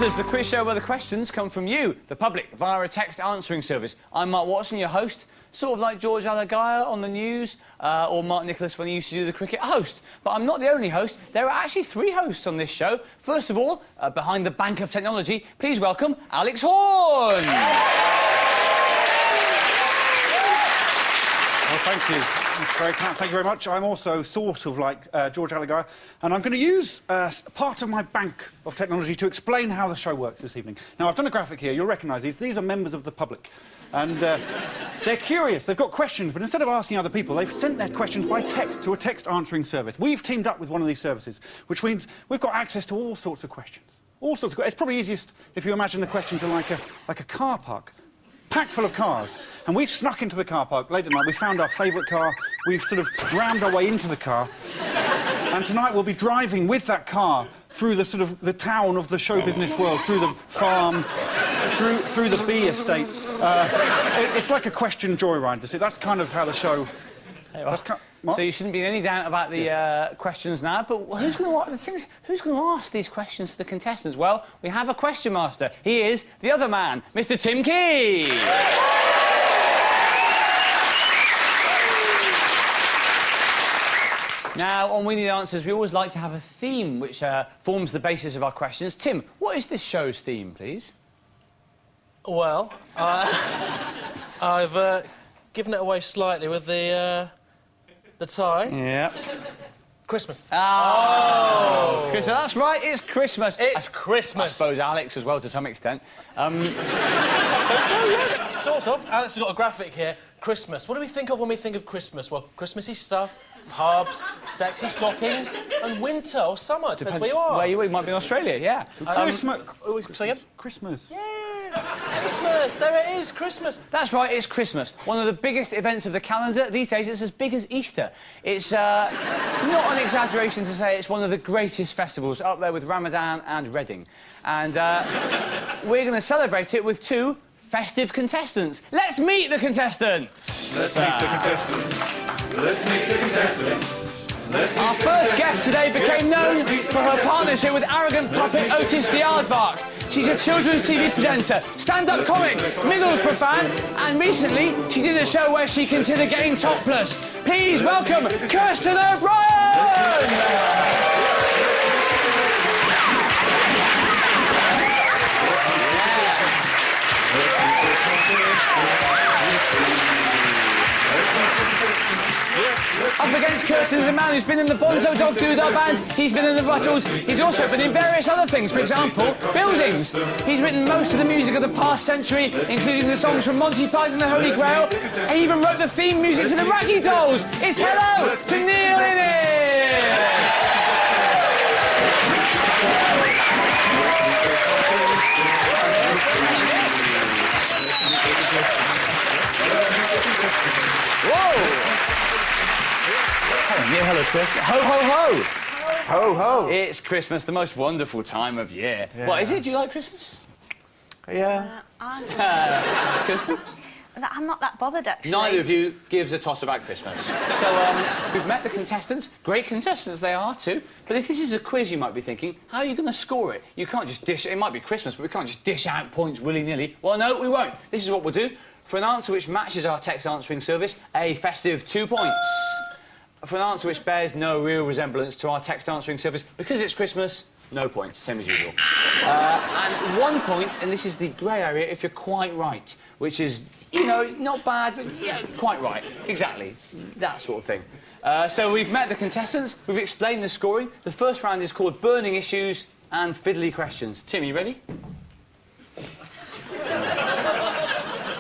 Answers, the quiz show where the questions come from you, the public, via a text answering service. I'm Mark Watson, your host, sort of like George Alagaya on the news, or Mark Nicholas when he used to do the cricket host. But I'm not the only host. There are actually 3 hosts on this show. First of all, behind the bank of technology, please welcome Alex Horne. Well, thank you. That's very kind. Thank you very much. I'm also sort of like George Alagaya, and I'm going to use part of my bank of technology to explain how the show works this evening. Now, I've done a graphic here. You'll recognise these. These are members of the public. And they're curious. They've got questions, but instead of asking other people, they've sent their questions by text to a text answering service. We've teamed up with one of these services, which means we've got access to all sorts of questions. All sorts of questions. It's probably easiest if you imagine the questions are like a car park, packed full of cars. And we've snuck into the car park late at night. We found our favourite car. We've sort of rammed our way into the car. And tonight we'll be driving with that car through the sort of the town of the show business world, through the farm, through the bee estate. It's like a question joyride. That's kind of how the show. So you shouldn't be in any doubt about the questions now. But who's going to ask these questions to the contestants? Well, we have a question master. He is the other man, Mr. Tim Key. Now, on We Need Answers, we always like to have a theme which forms the basis of our questions. Tim, what is this show's theme, please? Well, I've given it away slightly with the tie. Yeah. Christmas. Oh! Christmas, that's right, it's Christmas. It's Christmas. I suppose Alex as well, to some extent. I suppose so, yes. Sort of. Alex has got a graphic here. Christmas. What do we think of when we think of Christmas? Well, Christmassy stuff, pubs, sexy stockings, and winter or summer. Depends where you are. Where you are. You might be in Australia, yeah. Christmas. Say again? Christmas. Yes! Christmas! There it is, Christmas. That's right, it's Christmas. One of the biggest events of the calendar. These days, it's as big as Easter. It's not an exaggeration to say it's one of the greatest festivals, up there with Ramadan and Reading. And we're going to celebrate it with 2 festive contestants. Let's meet the contestants! Let's meet the contestants. Let's meet the contestants. Our first guest today became known for her partnership with arrogant puppet Otis the Aardvark. She's a children's TV presenter, stand-up comic, Middlesbrough fan, and recently she did a show where she considered getting topless. Please welcome Kirsten O'Brien! Up against Kirsten is a man who's been in the Bonzo Dog Doodah Band, he's been in the Ruttles, he's also been in various other things, for example, buildings. He's written most of the music of the past century, including the songs from Monty Python and the Holy Grail, and he even wrote the theme music to the Raggy Dolls. It's hello to Neil Innes! Whoa! Yeah, hello, Kirsten. Ho, ho, ho! Ho, ho! It's Christmas, the most wonderful time of year. Yeah. What is it? Do you like Christmas? Yeah. Kirsten? I'm not that bothered, actually. Neither of you gives a toss about Christmas. So, we've met the contestants. Great contestants they are, too. But if this is a quiz, you might be thinking, how are you going to score it? You can't just dish... It might be Christmas, but we can't just dish out points willy-nilly. Well, no, we won't. This is what we'll do. For an answer which matches our text answering service, a festive 2 points. For an answer which bears no real resemblance to our text answering service, because it's Christmas, no points, same as usual. And 1 point, and this is the grey area, if you're quite right, which is, you know, not bad, but yeah, quite right. Exactly, it's that sort of thing. So we've met the contestants, we've explained the scoring. The first round is called Burning Issues and Fiddly Questions. Tim, are you ready?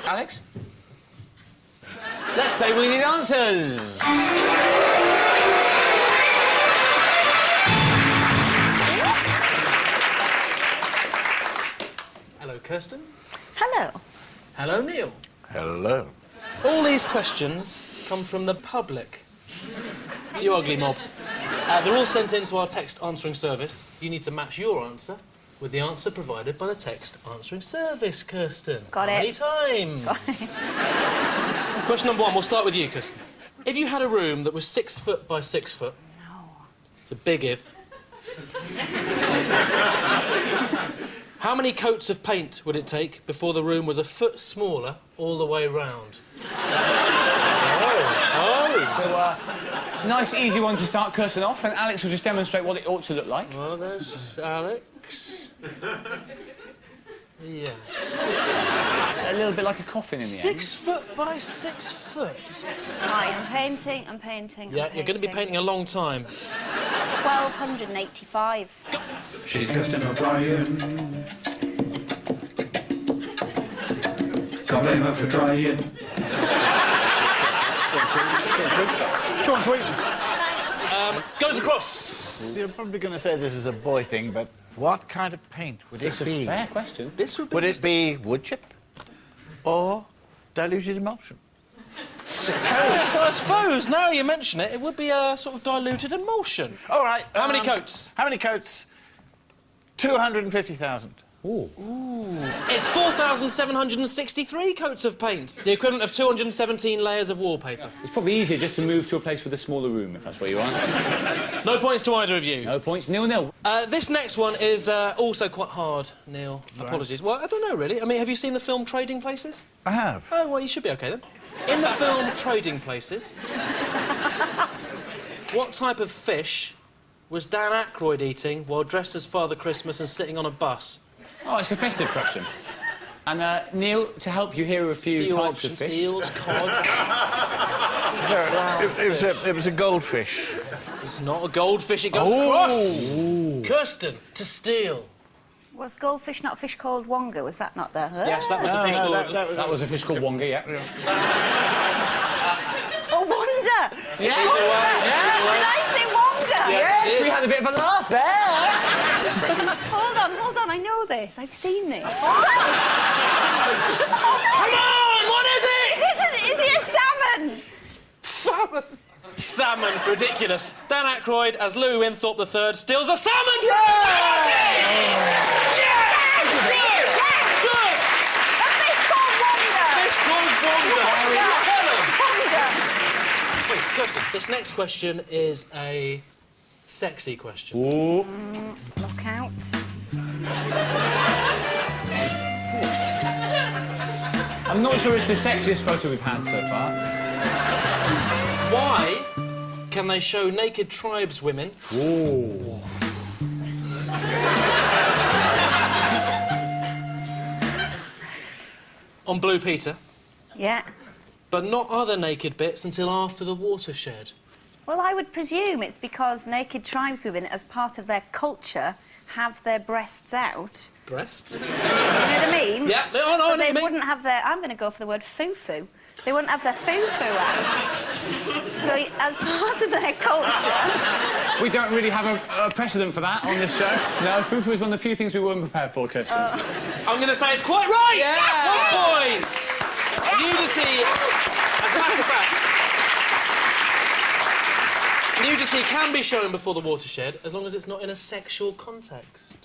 Alex? Let's play We Need Answers! Hello, Kirsten. Hello. Hello, Neil. Hello. All these questions come from the public. You ugly mob. They're all sent in to our text answering service. You need to match your answer with the answer provided by the text answering service, Kirsten. Got it. How many times? Got it. Question number 1, we'll start with you, Kirsten. If you had a room that was 6 foot by 6 foot... No. It's a big if. How many coats of paint would it take before the room was a foot smaller all the way round? So, nice, easy one to start Kirsten off, and Alex will just demonstrate what it ought to look like. Well, there's Alex. Yes. A little bit like a coffin in the end. 6 foot by 6 foot. Right, I'm painting. Yeah, you're going to be painting a long time. 1285. She's Kirsten O'Brien. Can't blame her for trying. Short and sweet. Goes across. You're probably going to say this is a boy thing, but what kind of paint would It's it be? a fair question. This would be... Would it be wood chip or diluted emulsion? Yes, I suppose, now you mention it, it would be a sort of diluted emulsion. All right. How many coats? How many coats? 250,000. It's 4,763 coats of paint, the equivalent of 217 layers of wallpaper. It's probably easier just to move to a place with a smaller room, if that's where you are. No points to either of you. No points, 0-0. This next one is also quite hard, Neil. Apologies. Well, I don't know, really. I mean, have you seen the film Trading Places? I have. Oh, well, you should be OK, then. In the film Trading Places, what type of fish was Dan Aykroyd eating while dressed as Father Christmas and sitting on a bus? Oh, it's a festive question. And, Neil, to help you, here are a few types options. of fish. Eels, cod... It was a goldfish. It's not a goldfish, it goes across! Kirsten, to steal. Was goldfish not a fish called wonga? Was that not there? Yes, that was a fish called... That was a fish called wonga, yeah. Oh, wonder! Yeah. Wonder! Did I say wonga? Yes, we had a bit of a laugh there. Hold on, I know this. I've seen this. Come on, what is it? Is it a salmon? Salmon. Salmon, ridiculous. Dan Aykroyd as Louis Winthorpe III steals a salmon! Yeah! Yes! Good! Good! A fish called wonga. Fish called wonga. Tell 'em. Wonga. Wait, Kirsten, this next question is a sexy question. Ooh. Look out. I'm not sure it's the sexiest photo we've had so far. Why can they show naked tribeswomen on Blue Peter, Yeah. but not other naked bits until after the watershed? Well, I would presume it's because naked tribeswomen, as part of their culture, have their breasts out. Breasts? You know what I mean? Yeah, oh, no, I know But what they you mean. wouldn't have their... I'm going to go for the word foo-foo. They wouldn't have their foo-foo out. So, as part of their culture... We don't really have a precedent for that on this show. No, fufu is one of the few things we weren't prepared for, Kirsten. I'm going to say it's quite right! Yeah! 1 point! Nudity, as a matter of fact... Nudity can be shown before the watershed, as long as it's not in a sexual context.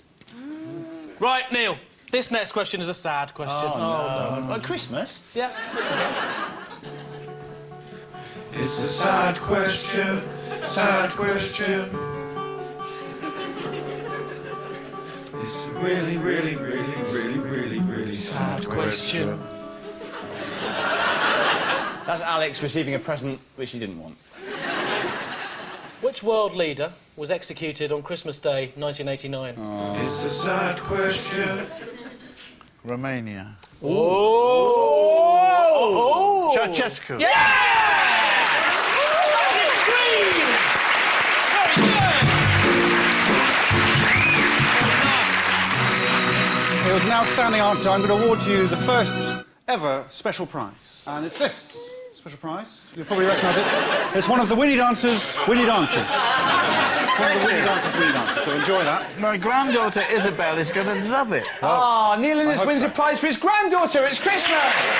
Right, Neil, this next question is a sad question. Oh, no. At Christmas? Yeah. It's a sad question, sad question. It's a really, really, really, really, really, really sad question. That's Alex receiving a present which he didn't want. Which world leader was executed on Christmas Day, 1989? It's a sad question. Romania. Oh! Ceausescu. Yes! That's extreme! Very good! It was an outstanding answer. I'm going to award you the first ever special prize. And it's this special prize. You'll probably recognise it. It's one of the Winnie Dancers' Winnie Dancers. It's one of the Winnie Dancers' Winnie Dancers, so enjoy that. My granddaughter Isabel is going to love it. Ah, Neil Innes wins a prize for his granddaughter. It's Christmas!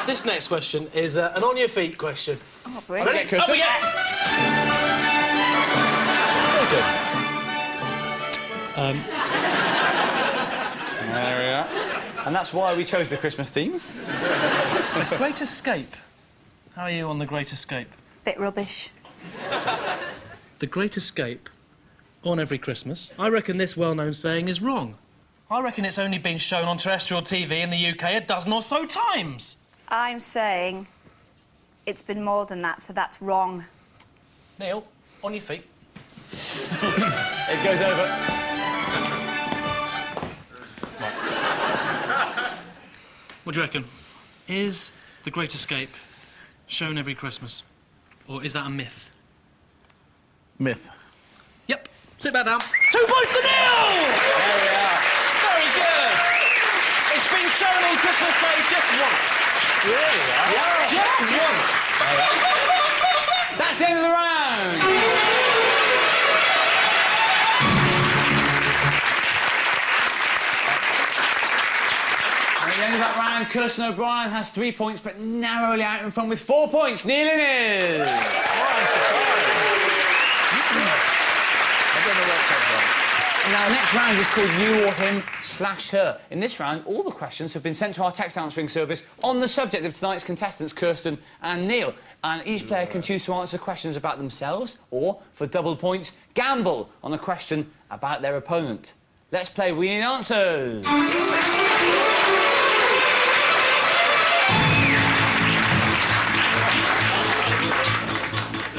This next question is an on-your-feet question. Oh, brilliant. Okay, Kirsten. Up we get! Very good. There we are. And that's why we chose the Christmas theme. Great Escape. How are you on the Great Escape? Bit rubbish. The Great Escape on every Christmas, I reckon this well-known saying is wrong. I reckon it's only been shown on terrestrial TV in the UK a dozen or so times. I'm saying it's been more than that, so that's wrong. Neil, on your feet. It goes over. What do you reckon? Is The Great Escape shown every Christmas? Or is that a myth? Myth. Yep. Sit back down. 2 points to Neil! There we are. Very good. It's been shown on Christmas Day just once. Really? Yeah. Just once. That's the end of the round. At the end of that round, Kirsten O'Brien has 3 points, but narrowly out in front with 4 points. Neil Innes. Now, the next round is called You or Him / Her. In this round, all the questions have been sent to our text answering service on the subject of tonight's contestants, Kirsten and Neil. And each player can choose to answer questions about themselves or, for double points, gamble on a question about their opponent. Let's play We Need Answers.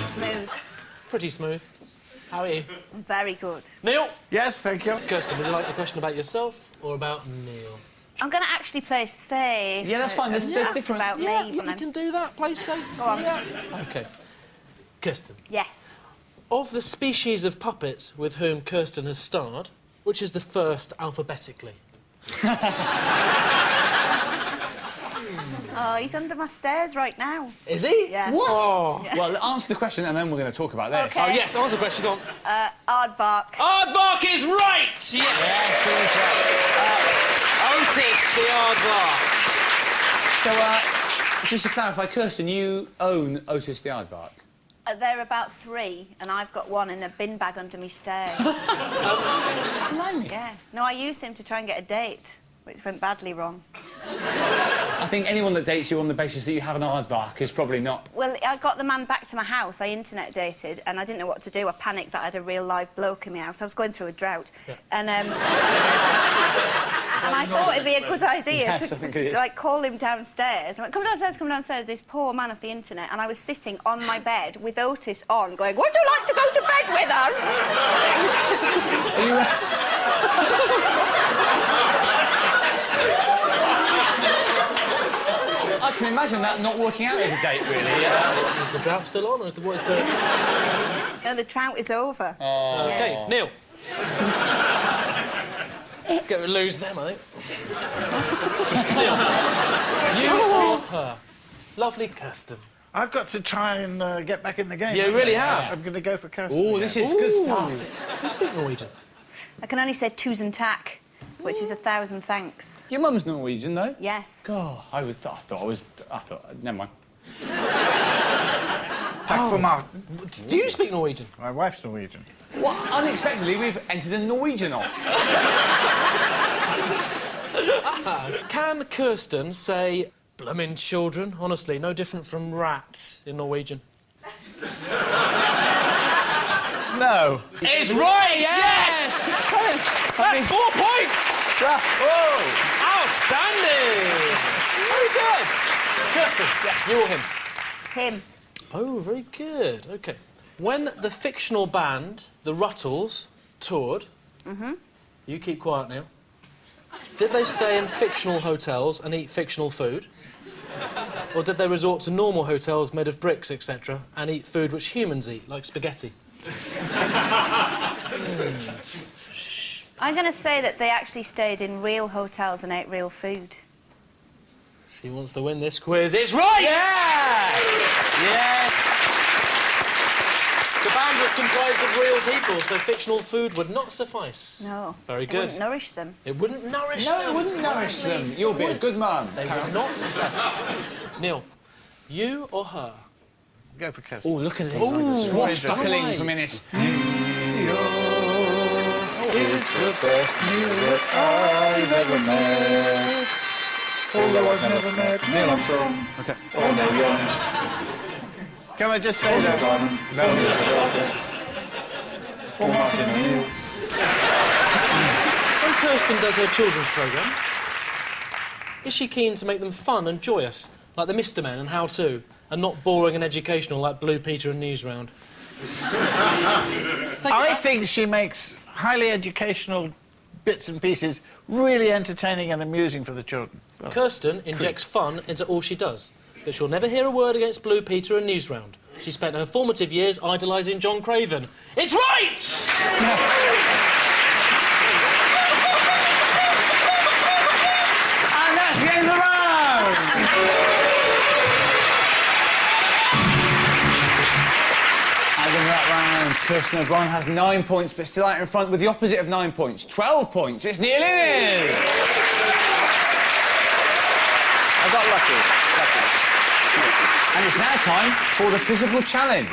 Smooth. Pretty smooth. How are you? Very good. Neil? Yes, thank you. Kirsten, would you like a question about yourself or about Neil? I'm going to actually play safe. Yeah, that's fine. There's different... about Yeah, me. you when I'm- can do that. Play safe. Go on. Yeah. OK. Kirsten, Yes. of the species of puppet with whom Kirsten has starred, which is the first alphabetically? Oh, he's under my stairs right now. Is he? Yeah. What? Oh. Well, answer the question and then we're going to talk about this. Okay. Oh, yes, answer the question. Go on. Aardvark. Aardvark is right! Yes! Yes, that's Otis, the aardvark. So, just to clarify, Kirsten, you own Otis the Aardvark. They're about 3, and I've got one in a bin bag under my stairs. Blimey. Yes. No, I used him to try and get a date, which went badly wrong. I think anyone that dates you on the basis that you have an aardvark is probably not... Well, I got the man back to my house. I internet dated, and I didn't know what to do. I panicked that I had a real live bloke in my house. I was going through a drought. Yeah. And I thought it'd be a good idea Yes, I to, think it is. like, call him downstairs. I went, come downstairs, this poor man off the internet. And I was sitting on my bed with Otis on, going, would you like to go to bed with us? I can imagine that not working out as a date, really. Is the drought still on, or is the... What is the... No, the drought is over. OK, Yes. Neil. Go lose them, I think. Neil. You or her? Lovely Kirsten. I've got to try and get back in the game. You haven't really I? have. I'm going to go for Kirsten. Oh, this is good stuff. Do you speak Norwegian? I can only say tusen tack, which is 1,000 thanks. Your mum's Norwegian, though? Yes. God, I thought... Never mind. Tack for Martin. Do you speak Norwegian? My wife's Norwegian. What? Unexpectedly, we've entered a Norwegian off. Can Kirsten say bloomin' children? Honestly, no different from rats in Norwegian. No. It's right, yes! That's 4 points! Whoa! Outstanding! Very good. Kirsten, you or him? Him. Oh, very good. OK. When the fictional band, the Ruttles, toured... You keep quiet now. Did they stay in fictional hotels and eat fictional food? Or did they resort to normal hotels made of bricks, etc., and eat food which humans eat, like spaghetti? I'm going to say that they actually stayed in real hotels and ate real food. She wants to win this quiz. It's right! Yes! Yes! The band was comprised of real people, so fictional food would not suffice. No. Very It good. wouldn't nourish them. It wouldn't nourish No, them. it wouldn't nourish them. You'll be a good mum. They would not. Neil, you or her? Go for Kirsten. Oh, look at this. Swashbuckling Right. from Innes. It's the best meal that I've ever met. Although I've never met Neil Armstrong. OK. Or Neil Young. Can I just say that? No, Or Martin O'Neill. When Kirsten does her children's programmes, is she keen to make them fun and joyous, like the Mr. Men and How To, and not boring and educational like Blue Peter and Newsround? I think she makes highly educational bits and pieces really entertaining and amusing for the children. Kirsten injects fun into all she does, but she'll never hear a word against Blue Peter and Newsround. She spent her formative years idolising John Craven. It's right! And that's the end of the round! And in that round, Kirsten O'Brien has 9 points, but still out in front with the opposite of 9 points. 12 points. It's nearly in. I got lucky. And it's now time for the physical challenge.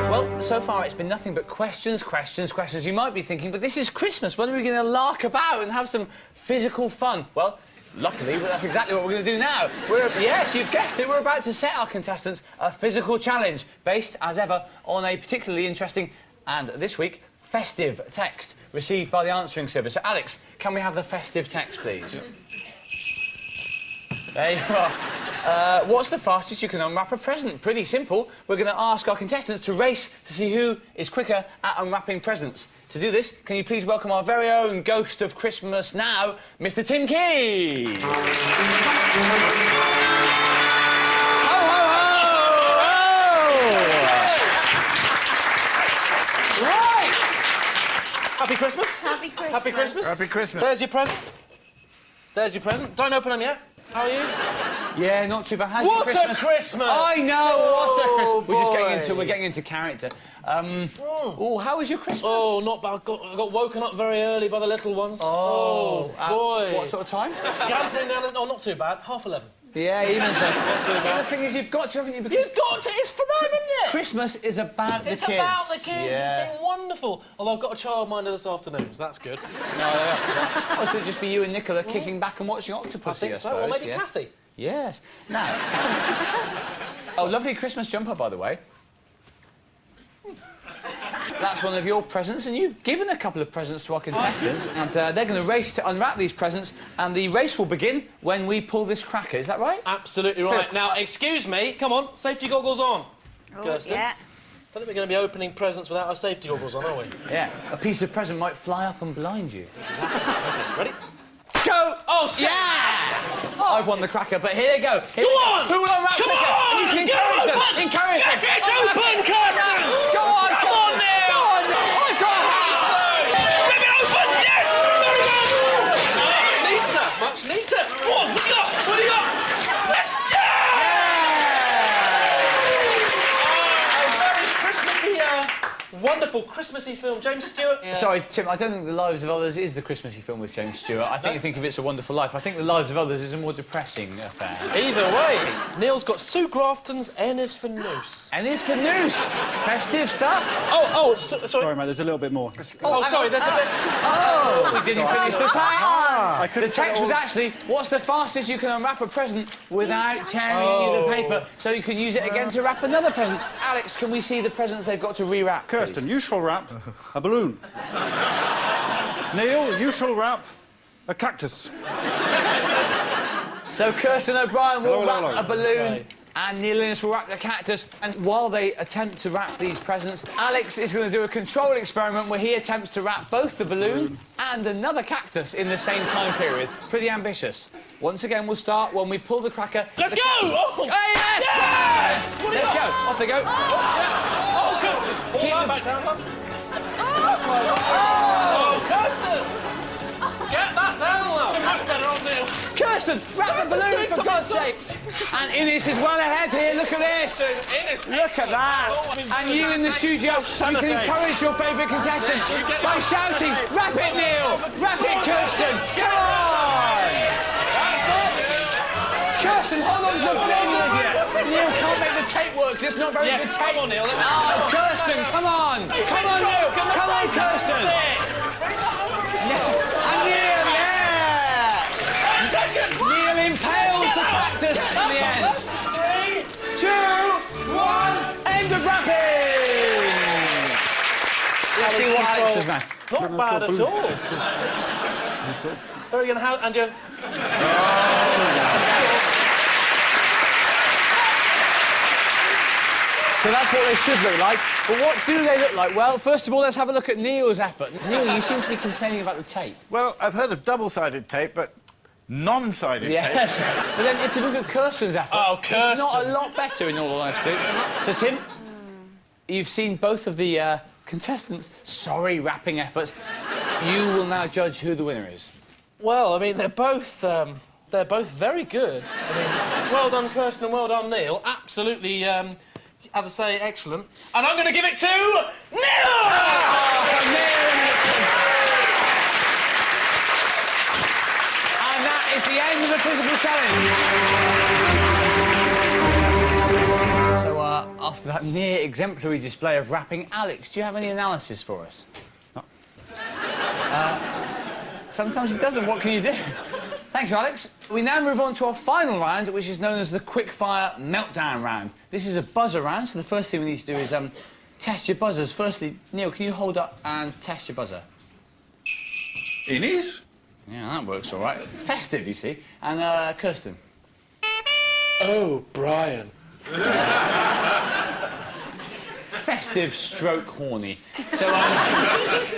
Well, so far it's been nothing but questions. You might be thinking, but this is Christmas. When are we going to lark about and have some physical fun? Well, luckily, that's exactly what we're going to do now. Yes, you've guessed it. We're about to set our contestants a physical challenge based, as ever, on a particularly interesting and, this week, festive text received by the answering service. So, Alex, can we have the festive text, please? There you are. What's the fastest you can unwrap a present? Pretty simple. We're going to ask our contestants to race to see who is quicker at unwrapping presents. To do this, can you please welcome our very own ghost of Christmas now, Mr. Tim Key. Ho, ho, ho! Right! Happy Christmas. Happy Christmas. Happy Christmas. Happy Christmas. There's your present. There's your present. Don't open them yet. How are you? Yeah, not too bad. How's your What Christmas? a Christmas! I know, what a Christmas. We're just boy. getting into character. Oh, how was your Christmas? Oh, not bad. I got woken up very early by the little ones. Oh, boy. What sort of time? Scampering down. Oh, not too bad. 11:30. Yeah, even so. The thing is, you've got to, haven't you? Because You've got to. It's for them, isn't it? Christmas is about the It's kids. about the kids. Yeah. It's been wonderful. Although I've got a childminder this afternoon, so that's good. Oh, so it'd just be you and Nicola kicking back and watching Octopussy, I think so. suppose. Or maybe yeah. Kathy. Yes. Now. Oh, lovely Christmas jumper, by the way. That's one of your presents, and you've given a couple of presents to our contestants, and they're going to race to unwrap these presents, and the race will begin when we pull this cracker. Is that right? Absolutely right. Now, excuse me. Come on, safety goggles on. Oh, Kirsten. yeah. I don't think we're going to be opening presents without our safety goggles on, are we? Yeah. A piece of present might fly up and blind you. Ready? Go! Oh, shit! Yeah! I've won the cracker, but here they go. Go on! Who will unwrap Come quicker? on! You can Get encourage it them. open! Encourage them. Get it open, Kirsten! Go on, Come on now! Go on! I've got a house! Rip it open! Yes! Very good! Neater! Much neater! Go on, what do you got? What do you got? Yes! Yeah! A very Christmassy, wonderful Christmassy film. James Stewart. Yeah. Sorry, Tim, I don't think The Lives of Others is the Christmassy film with James Stewart. I think you think of It's a Wonderful Life. I think The Lives of Others is a more depressing affair. Either way, Neil's got Sue Grafton's N is for Noose. And is for noose. Festive stuff. Sorry. Sorry, mate, there's a little bit more. Sorry, there's a bit... We didn't finish the text. I The couldn't text fit was all- actually, what's the fastest you can unwrap a present without tearing any of the paper, so you can use it again to wrap another present? Alex, can we see the presents they've got to rewrap, please? Kirsten, you shall wrap a balloon. Neil, you shall wrap a cactus. So Kirsten O'Brien will Hello, wrap hello. a balloon, and Neil Innes will wrap the cactus. And while they attempt to wrap these presents, Alex is going to do a controlled experiment where he attempts to wrap both the balloon and another cactus in the same time period. Pretty ambitious. Once again, we'll start when we pull the cracker. Let's go! Oh. Hey, yes! Yes! What do you Let's got? go. Off they go. Oh, Kirsten! Pull Keep that them. back down, love. Oh, Kirsten! Get that down, love. Much better on Neil. Kirsten, wrap the balloon, for God's sake! And Innes is well ahead here. Look at this. Look at that. And you in the studio, you can encourage your favourite contestant by shouting, "Wrap it, Neil! Wrap it, Kirsten! Come on!" Kirsten, hold on to the balloon, you idiot! Neil can't make the tape work, 'cause it's not very good Yes, tape. come on, Neil. Oh, Kirsten, come on! Come on, Neil! Come on, Kirsten! And Neil, yeah! Neil impales the cactus in the end. 3, 2, 1, end of wrapping! Alex's man. Not bad at all. Very good. And you... So that's what they should look like. But what do they look like? Well, first of all, let's have a look at Neil's effort. Neil, you seem to be complaining about the tape. Well, I've heard of double-sided tape, but non-sided tape. Yes. But then if you look at Kirsten's effort, Oh, it's not a Kirsten's. lot better in all honesty. So, Tim, you've seen both of the contestants' sorry rapping efforts. You will now judge who the winner is. Well, I mean, they're both very good. I mean, well done, Kirsten, and well done, Neil. Absolutely, as I say, excellent. And I'm going to give it to Neil! And that is the end of the physical challenge. So, after that near exemplary display of rapping, Alex, do you have any analysis for us? No. Sometimes he doesn't. What can you do? Thank you, Alex. We now move on to our final round, which is known as the quickfire meltdown round. This is a buzzer round, so the first thing we need to do is test your buzzers. Firstly, Neil, can you hold up and test your buzzer? Innies? Yeah, that works all right. Festive, you see. And, Kirsten? Oh, Brian. Festive stroke horny. So,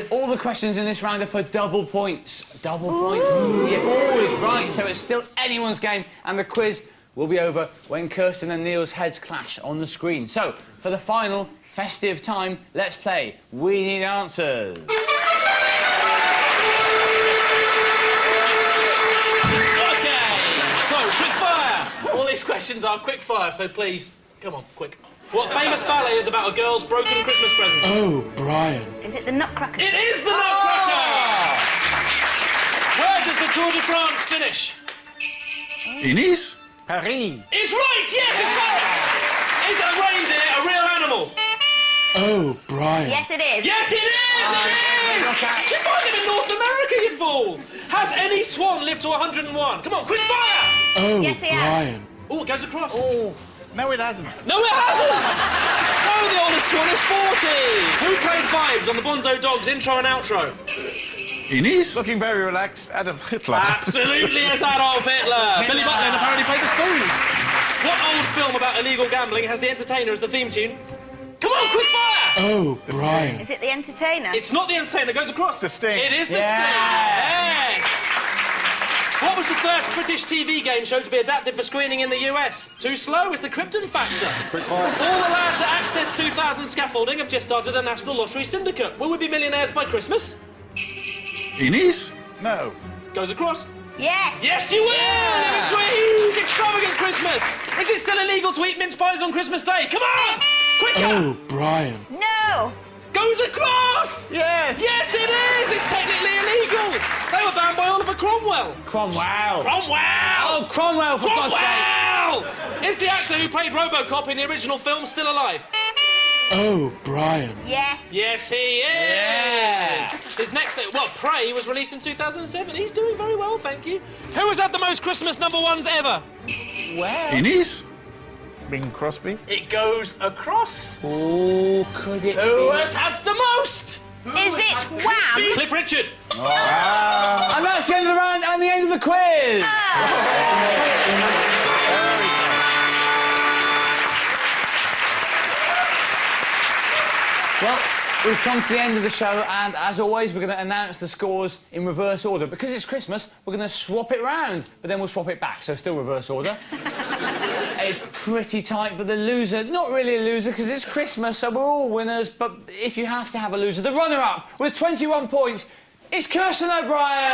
all the questions in this round are for double points. Double points. Yeah, always right. So it's still anyone's game, and the quiz will be over when Kirsten and Neil's heads clash on the screen. So, for the final festive time, let's play We Need Answers. All these questions are quick fire, so please, come on, quick. What famous ballet is about a girl's broken Christmas present? Oh, Brian. Is it the Nutcracker? It is the Nutcracker! Where does the Tour de France finish? Innies? Paris. It's right, yes, it's Paris! Is a reindeer a real animal? Oh, Brian. Yes, it is. Yes, it is! It is! You find it in North America, you fool! Has any swan lived to 101? Come on, quick fire! Oh, Yes, he has. Brian. Oh, it goes across. No, it hasn't. No, it hasn't! No, the oldest swan is 40! Who played Fives on the Bonzo Dogs intro and outro? Innies? Looking very relaxed, Adolf Hitler. Absolutely, as Adolf Hitler. Billy Butler apparently played the Spoons. What old film about illegal gambling has The Entertainer as the theme tune? Come on, quick fire! Oh, Brian. Is it the Entertainer? It's not The Entertainer, it goes across. The Sting. It is the Sting. Yes! What was the first British TV game show to be adapted for screening in the US? Too slow is the Krypton Factor. All the lads at Access 2000 Scaffolding have just started a national lottery syndicate. Will we be millionaires by Christmas? Innies? No. Goes across. Yes. Yes, you will! And enjoy a huge, extravagant Christmas. Is it still illegal to eat mince pies on Christmas Day? Come on! Quicker! Oh, Brian. No. Goes across! Yes! Yes, it is! It's technically illegal! They were banned by Oliver Cromwell. Cromwell. Cromwell! Oh, Cromwell, for God's sake! Cromwell! Is the actor who played RoboCop in the original film still alive? Oh, Brian. Yes. Yes, he is! Yeah. His next film, well, Prey was released in 2007. He's doing very well, thank you. Who has had the most Christmas #1s ever? Where? Innies? Bing Crosby. It goes across. Oh, could it Who be? has had the most? Is it Wham? Cliff Richard. And that's the end of the round and the end of the quiz! Well, we've come to the end of the show, and as always, we're going to announce the scores in reverse order. Because it's Christmas, we're going to swap it round, but then we'll swap it back, so still reverse order. It's pretty tight, but the loser, not really a loser, because it's Christmas, so we're all winners, but if you have to have a loser, the runner-up with 21 points is Kirsten O'Brien!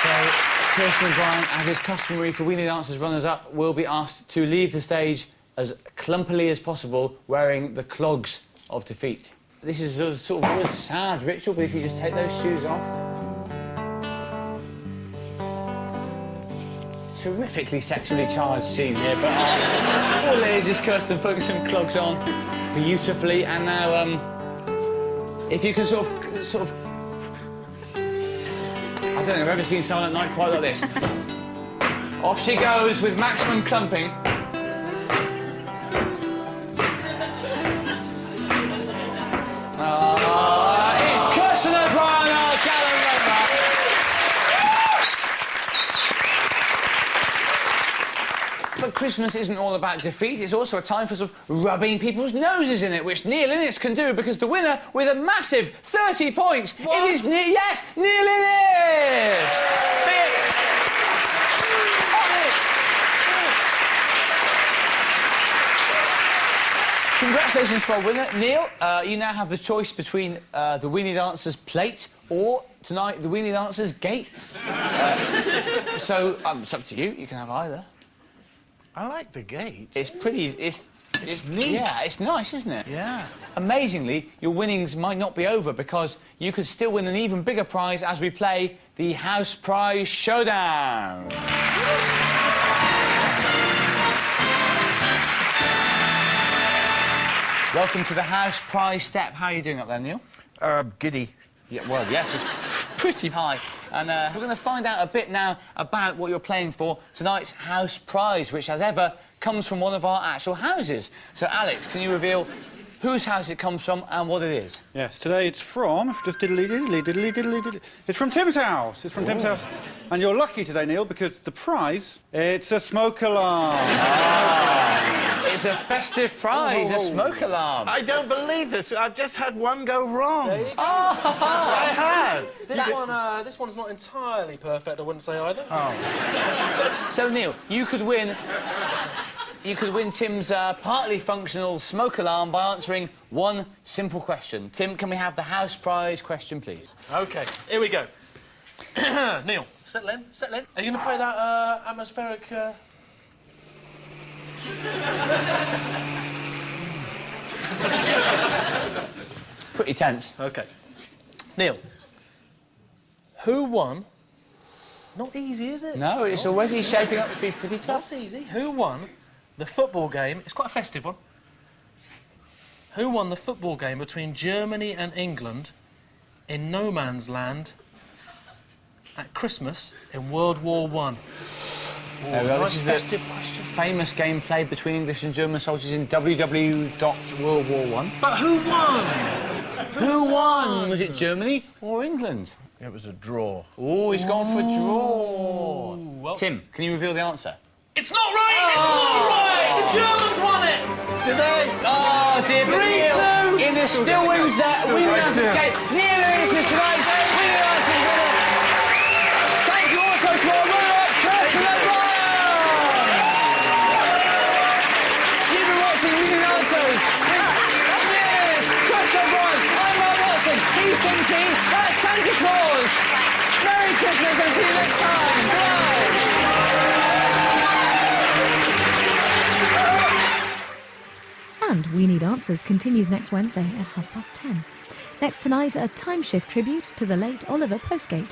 So, Kirsten O'Brien, as is customary for We Need Answers runners-up, will be asked to leave the stage as clumpily as possible, wearing the clogs of defeat. This is a sort of a sad ritual, but if you just take those shoes off... Terrifically sexually charged scene here, but all it is Kirsten putting some clogs on beautifully, and now, if you can sort of... I don't think I've ever seen someone at night quite like this. Off she goes with maximum clumping. Christmas isn't all about defeat, it's also a time for some rubbing people's noses in it, which Neil Innes can do because the winner with a massive 30 points, it is Neil Innes! Congratulations to our winner, Neil. You now have the choice between the Weenie Dancers plate or, tonight, the Weenie Dancers gate. So, it's up to you. You can have either. I like the gate. It's pretty... It's neat. Yeah, it's nice, isn't it? Yeah. Amazingly, your winnings might not be over because you could still win an even bigger prize as we play the House Prize Showdown. Welcome to the House Prize step. How are you doing up there, Neil? Giddy. Yeah, well, yes, it's pretty high. And we're going to find out a bit now about what you're playing for tonight's House Prize, which, as ever, comes from one of our actual houses. So, Alex, can you reveal whose house it comes from and what it is? Yes, today it's from... Just diddly, diddly, diddly, diddly, diddly. It's from Tim's house. It's from Tim's house. And you're lucky today, Neil, because the prize, it's a smoke alarm. It's a festive prize, a smoke alarm. I don't believe this. I've just had one go wrong. There you go. I have. This one's not entirely perfect, I wouldn't say either. So, Neil, you could win Tim's partly functional smoke alarm by answering one simple question. Tim, can we have the House Prize question, please? OK, here we go. Neil, settle in, settle in. Are you going to play that atmospheric... Pretty tense. OK. Neil, who won... Not easy, is it? No, it's already shaping up to be pretty tough. That's easy. Who won the football game? It's quite a festive one. Who won the football game between Germany and England in no man's land at Christmas in World War I? This is festive the question. famous game played between English and German soldiers in World War I. But who won? Who won? Was it Germany or England? It was a draw. Oh, he's gone for a draw. Well, Tim, can you reveal the answer? it's not right! It's not right! The Germans won it! Did they? Oh, dear, but 3-2. Neil Innes still wins that. Winning answer game. Neil Innes is tonight's winning answer winner. Thank you also to our winner, Kirsten. You've been watching Winning Answers. Yes, Kirsten O'Brien. I'm Mark Watson. He's Tim Key. That's Santa Claus. Merry Christmas and see you next time. Bye. And We Need Answers continues next Wednesday at 10:30. Next tonight, a time shift tribute to the late Oliver Postgate.